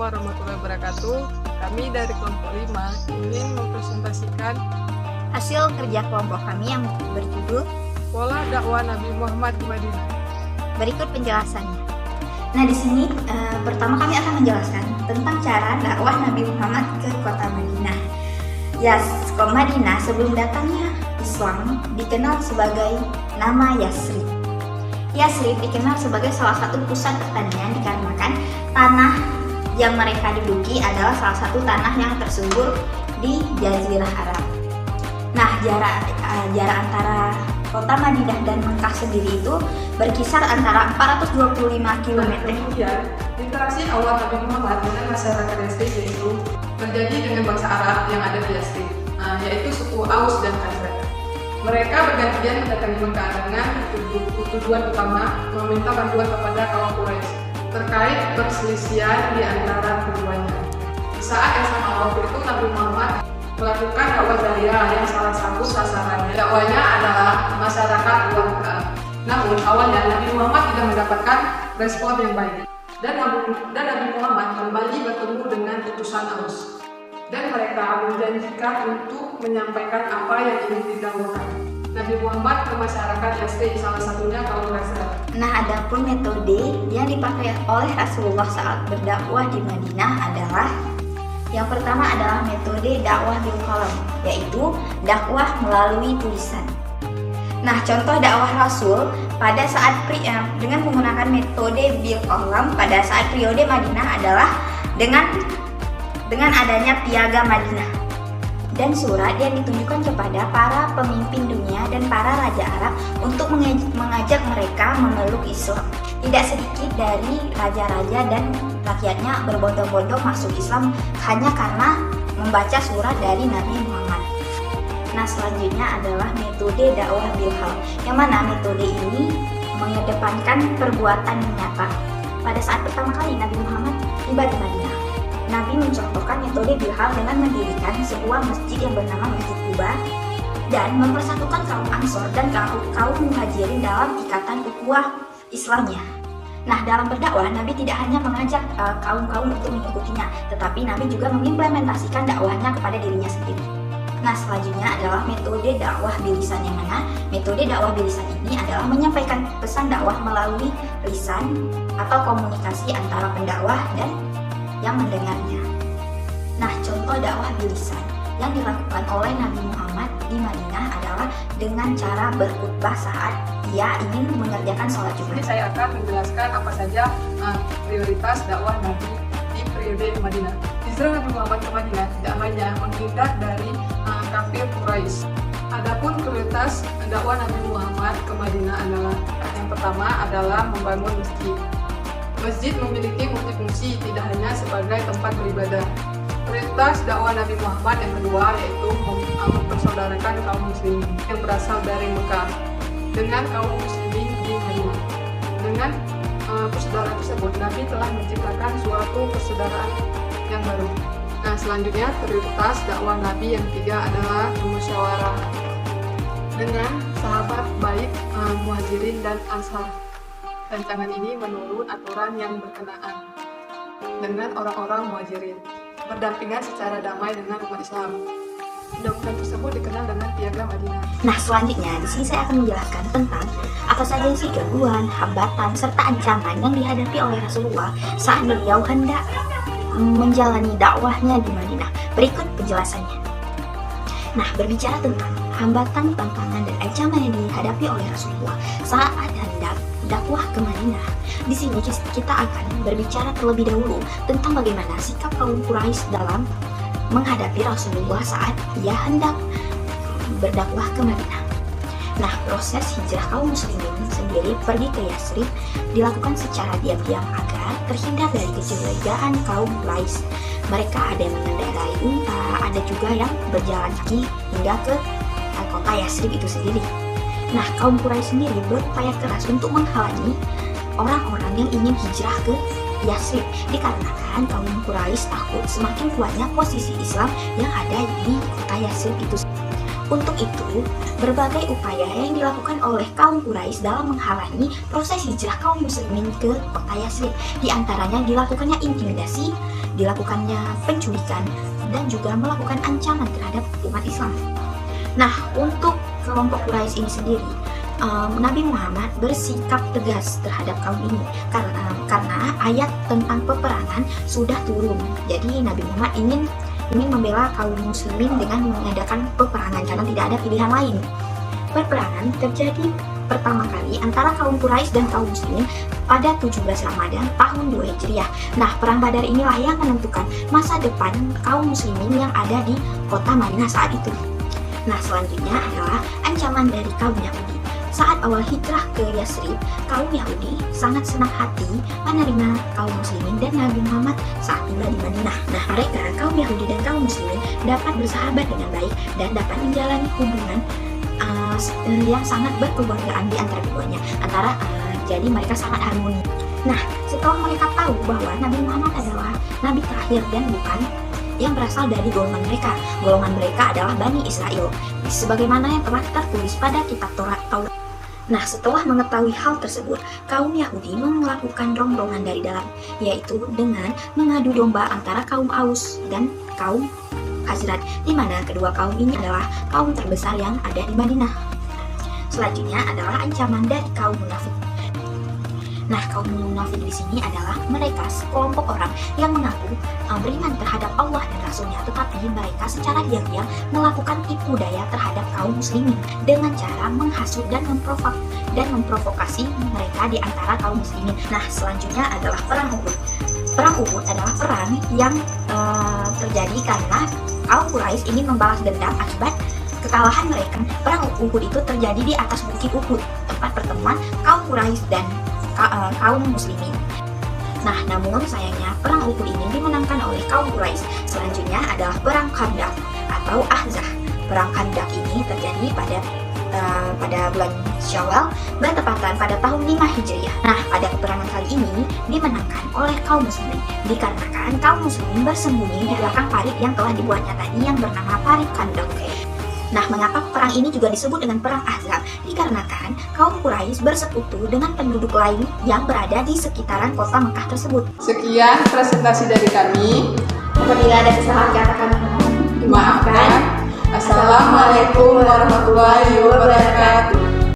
warahmatullahi wabarakatuh. Kami dari kelompok 5 ingin mempresentasikan hasil kerja kelompok kami yang berjudul Pola Dakwah Nabi Muhammad di Madinah. Berikut penjelasannya. Nah, di sini pertama kami akan menjelaskan tentang cara dakwah Nabi Muhammad ke kota Madinah. Madinah sebelum datangnya Islam dikenal sebagai nama Yasrib. Yasrib dikenal sebagai salah satu pusat pertanian dikarenakan tanah yang mereka duduki adalah salah satu tanah yang tersubur di Jazirah Arab. Nah, jarak antara kota Madinah dan Mekah sendiri itu berkisar antara 425 km. Kemudian, interaksi awal Nabi Muhammad dengan masyarakat Yasrib yaitu terjadi dengan bangsa Arab yang ada di Yasrib, yaitu suku Aus dan Khazraj. Mereka bergantian mendatangi Mekah dengan tujuan utama meminta bantuan kepada kaum Quraisy terkait perselisihan di antara keduanya. Di saat yang sama waktu itu Nabi Muhammad melakukan dakwah jariah yang salah satu sasarannya dakwahnya adalah masyarakat luar Mekah. Namun awalnya Nabi Muhammad tidak mendapatkan respon yang baik dan Nabi Muhammad kembali bertemu dengan utusan Aus. Dan mereka menjanjikan untuk menyampaikan apa yang ingin didakwakan Nabi Muhammad ke masyarakat Yasrib, salah satunya kaum Khazraj. Nah, adapun metode yang dipakai oleh Rasulullah saat berdakwah di Madinah adalah yang pertama adalah metode dakwah bil qalam, yaitu dakwah melalui tulisan. Nah, contoh dakwah Rasul pada saat dengan menggunakan metode bil qalam pada saat periode Madinah adalah dengan adanya piagam Madinah dan surat yang ditunjukkan kepada para pemimpin dunia dan para raja Arab untuk mengajak mereka memeluk Islam. Tidak sedikit dari raja-raja dan rakyatnya berbondong-bondong masuk Islam hanya karena membaca surat dari Nabi Muhammad. Nah, selanjutnya adalah metode dakwah bil qalam, yang mana metode ini mengedepankan perbuatan nyata. Pada saat pertama kali Nabi Muhammad tiba di Madinah, Nabi mencontohkan metode bil qalam dengan mendirikan sebuah masjid yang bernama Masjid Quba dan mempersatukan kaum Ansor dan kaum Muhajirin dalam ikatan ukhuwah Islamnya. Nah, dalam berdakwah Nabi tidak hanya mengajak kaum-kaum untuk mengikutinya, tetapi Nabi juga mengimplementasikan dakwahnya kepada dirinya sendiri. Nah, selanjutnya adalah metode dakwah bilisan, yang mana metode dakwah bilisan ini adalah menyampaikan pesan dakwah melalui lisan atau komunikasi antara pendakwah dan yang mendengarnya. Nah, contoh dakwah bilisan yang dilakukan oleh Nabi Muhammad di Madinah adalah dengan cara berkhutbah saat ia ingin mengerjakan sholat Jumat. Jadi saya akan menjelaskan apa saja prioritas dakwah Nabi di periode Madinah. Hijrah Nabi Muhammad ke Madinah tidak hanya menghindar dari kafir Quraisy. Adapun prioritas dakwah Nabi Muhammad ke Madinah adalah yang pertama adalah membangun masjid. Masjid memiliki multifungsi, tidak hanya sebagai tempat beribadah. Prioritas dakwah Nabi Muhammad yang kedua yaitu mempersaudarakan kaum muslimin yang berasal dari Mekah dengan kaum muslimin di Madinah. Dengan persaudaraan tersebut, Nabi telah menciptakan suatu persaudaraan yang baru. Nah, selanjutnya prioritas dakwah Nabi yang ketiga adalah musyawarah dengan sahabat baik Muhajirin dan Ansar. Rancangan ini menurut aturan yang berkenaan dengan orang-orang Muhajirin, berdampingan secara damai dengan umat Islam. Dokumen tersebut dikenal dengan Piagam Madinah. Nah, selanjutnya di sini saya akan menjelaskan tentang apa saja sih gangguan, hambatan, serta ancaman yang dihadapi oleh Rasulullah saat beliau hendak menjalani dakwahnya di Madinah. Berikut penjelasannya. Nah, berbicara tentang hambatan, tantangan, dan ancaman yang dihadapi oleh Rasulullah saat hendak dakwah ke Madinah. Di sini kita akan berbicara terlebih dahulu tentang bagaimana sikap kaum Quraisy dalam menghadapi Rasulullah saat ia hendak berdakwah ke Madinah. Nah, proses hijrah kaum muslimin sendiri pergi ke Yasrib dilakukan secara diam-diam agar terhindar dari kecurigaan kaum Quraisy. Mereka ada yang mengendarai unta, ada juga yang berjalan kaki hingga ke kota Yasrib itu sendiri. Nah, kaum Quraisy sendiri berupaya keras untuk menghalangi orang-orang yang ingin hijrah ke Yasrib dikarenakan kaum Quraisy takut semakin kuatnya posisi Islam yang ada di kota Yasrib itu. Untuk itu, berbagai upaya yang dilakukan oleh kaum Quraisy dalam menghalangi proses hijrah kaum muslimin ke kota Yasrib. Di antaranya dilakukannya intimidasi dilakukannya penculikan, dan juga melakukan ancaman terhadap umat Islam. Nah, untuk kelompok Quraisy ini sendiri, Nabi Muhammad bersikap tegas terhadap kaum ini karena ayat tentang peperangan sudah turun. Jadi Nabi Muhammad ingin membela kaum muslimin dengan mengadakan peperangan karena tidak ada pilihan lain. Peperangan terjadi pertama kali antara kaum Quraisy dan kaum muslimin pada 17 Ramadan tahun 2 Hijriah. Nah, perang Badar inilah yang menentukan masa depan kaum muslimin yang ada di kota Madinah saat itu. Nah, selanjutnya adalah ancaman dari kaum Yahudi. Saat awal hijrah ke Yasrib, kaum Yahudi sangat senang hati menerima kaum muslimin dan Nabi Muhammad saat tiba di Madinah. Nah, mereka, kaum Yahudi dan kaum muslimin, dapat bersahabat dengan baik dan dapat menjalani hubungan yang sangat berkeluargaan di antara keduanya. Jadi mereka sangat harmoni. Nah, setelah mereka tahu bahwa Nabi Muhammad adalah nabi terakhir dan bukan yang berasal dari golongan mereka. Golongan mereka adalah Bani Israel, sebagaimana yang telah tertulis pada kitab Taurat. Nah, setelah mengetahui hal tersebut, kaum Yahudi melakukan rombongan dari dalam, yaitu dengan mengadu domba antara kaum Aus dan kaum Khazraj, di mana kedua kaum ini adalah kaum terbesar yang ada di Madinah. Selanjutnya adalah ancaman dari kaum munafik. Nah, kaum munafik di sini adalah mereka sekelompok orang yang mengaku beriman terhadap Allah dan Rasulnya, tetapi mereka secara diam-diam melakukan tipu daya terhadap kaum muslimin dengan cara menghasut dan memprovokasi mereka di antara kaum muslimin. Nah, selanjutnya adalah perang Uhud. Perang Uhud adalah perang yang terjadi karena kaum Quraisy ingin membalas dendam akibat kekalahan mereka. Perang Uhud itu terjadi di atas bukit Uhud, tempat pertemuan kaum Quraisy dan kaum muslimin. Nah, namun sayangnya perang Uhud ini dimenangkan oleh kaum Quraisy. Selanjutnya adalah perang Khandaq atau Ahzab. Perang Khandaq ini terjadi pada bulan Syawal, bertepatan pada tahun 5 Hijriah. Nah, pada peperangan kali ini dimenangkan oleh kaum muslimin dikarenakan kaum muslimin bersembunyi di belakang parit yang telah dibuatnya tadi yang bernama parit Khandaq. Nah, mengapa perang ini juga disebut dengan perang Ahzab? Dikarenakan kaum Quraisy bersekutu dengan penduduk lain yang berada di sekitaran kota Mekah tersebut. Sekian presentasi dari kami. Apabila ada kesalahan kata kami mohon Dimaafkan. Assalamualaikum warahmatullahi wabarakatuh.